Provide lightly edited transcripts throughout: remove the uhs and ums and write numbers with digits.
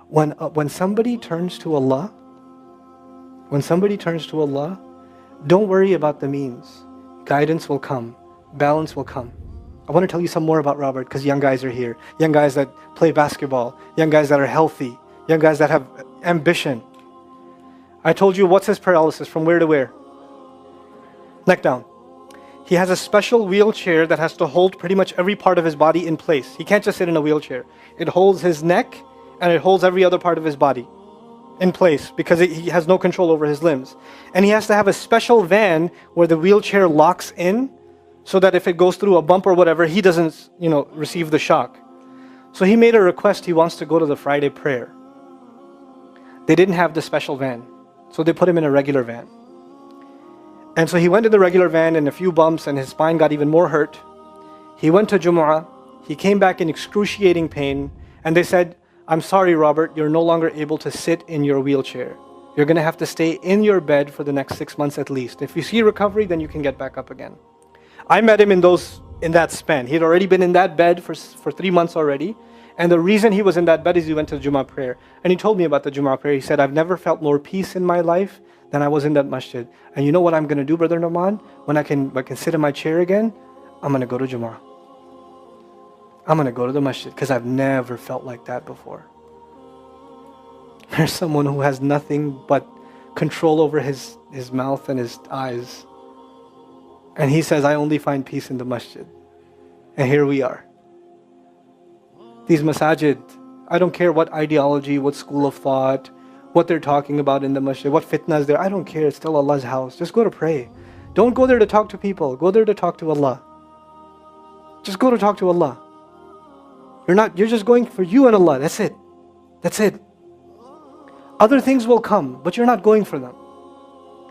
When somebody turns to Allah, don't worry about the means. Guidance will come. Balance will come. I want to tell you some more about Robert because young guys are here. Young guys that play basketball. Young guys that are healthy. Young guys that have ambition. I told you what's his paralysis, from where to where? Neck down. He has a special wheelchair that has to hold pretty much every part of his body in place. He can't just sit in a wheelchair. It holds his neck and it holds every other part of his body in place because he has no control over his limbs. And he has to have a special van where the wheelchair locks in so that if it goes through a bump or whatever, he doesn't, receive the shock. So he made a request. He wants to go to the Friday prayer. They didn't have the special van, so they put him in a regular van. And so he went in the regular van and a few bumps and his spine got even more hurt. He went to Jumu'ah. He came back in excruciating pain. And they said, I'm sorry, Robert, you're no longer able to sit in your wheelchair. You're going to have to stay in your bed for the next 6 months at least. If you see recovery, then you can get back up again. I met him in that span. He had already been in that bed for 3 months already. And the reason he was in that bed is he went to the Jumu'ah prayer. And he told me about the Jumu'ah prayer. He said, I've never felt more peace in my life than I was in that masjid. And you know what I'm going to do, Brother Nauman? When I can sit in my chair again, I'm going to go to Jumu'ah. I'm going to go to the masjid because I've never felt like that before. There's someone who has nothing but control over his mouth and his eyes. And he says, I only find peace in the masjid. And here we are. These masajid, I don't care what ideology, what school of thought, what they're talking about in the masjid, what fitna is there. I don't care. It's still Allah's house. Just go to pray. Don't go there to talk to people. Go there to talk to Allah. Just go to talk to Allah. You're just going for you and Allah. That's it. That's it. Other things will come, but you're not going for them.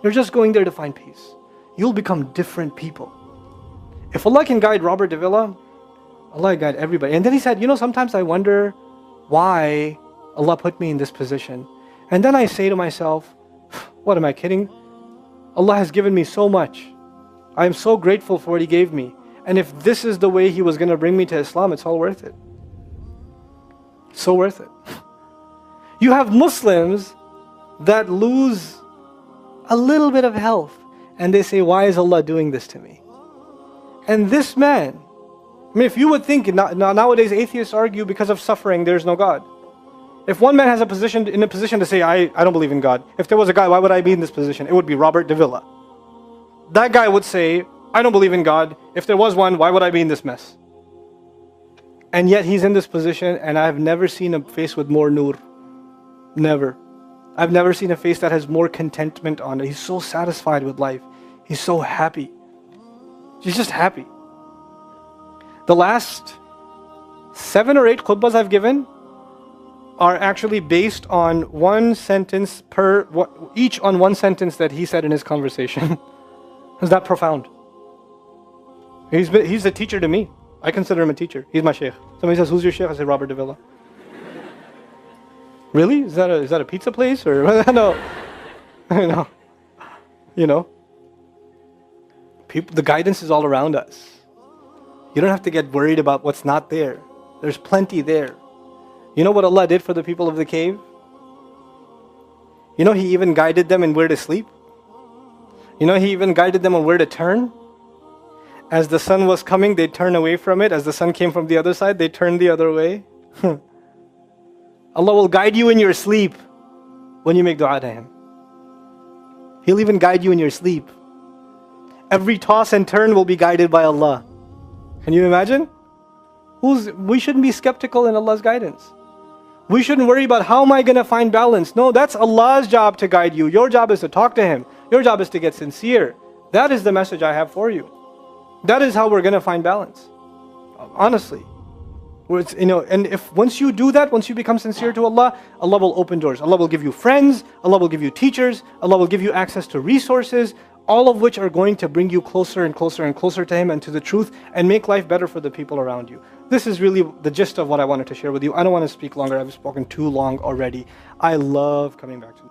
You're just going there to find peace. You'll become different people. If Allah can guide Robert Davila, Allah guide everybody. And then he said, sometimes I wonder why Allah put me in this position. And then I say to myself, what am I kidding? Allah has given me so much. I am so grateful for what He gave me. And if this is the way He was going to bring me to Islam, it's all worth it. So worth it. You have Muslims that lose a little bit of health and they say, why is Allah doing this to me? And this man, if you would think, nowadays atheists argue because of suffering, there's no God. If one man has in a position to say, I don't believe in God. If there was a God, why would I be in this position? It would be Robert Davila. That guy would say, I don't believe in God. If there was one, why would I be in this mess? And yet he's in this position, and I've never seen a face with more nur. Never. I've never seen a face that has more contentment on it. He's so satisfied with life. He's so happy. He's just happy. The last 7 or 8 khutbahs I've given are actually based on one sentence each on one sentence that he said in his conversation. Is that profound? He's a teacher to me. I consider him a teacher. He's my sheikh. Somebody says, who's your sheikh? I say, Robert Davila. Really? Is that a pizza place? Or no. The guidance is all around us. You don't have to get worried about what's not there. There's plenty there. You know what Allah did for the people of the cave? He even guided them in where to sleep. He even guided them on where to turn. As the sun was coming, they'd turn away from it. As the sun came from the other side, they'd turn the other way. Allah will guide you in your sleep when you make dua to Him. He'll even guide you in your sleep. Every toss and turn will be guided by Allah. Can you imagine? We shouldn't be skeptical in Allah's guidance. We shouldn't worry about how am I going to find balance. No, that's Allah's job to guide you. Your job is to talk to Him. Your job is to get sincere. That is the message I have for you. That is how we're going to find balance. Honestly. And if once you do that, once you become sincere to Allah, Allah will open doors. Allah will give you friends. Allah will give you teachers. Allah will give you access to resources, all of which are going to bring you closer and closer and closer to Him and to the truth and make life better for the people around you. This is really the gist of what I wanted to share with you. I don't want to speak longer. I've spoken too long already. I love coming back to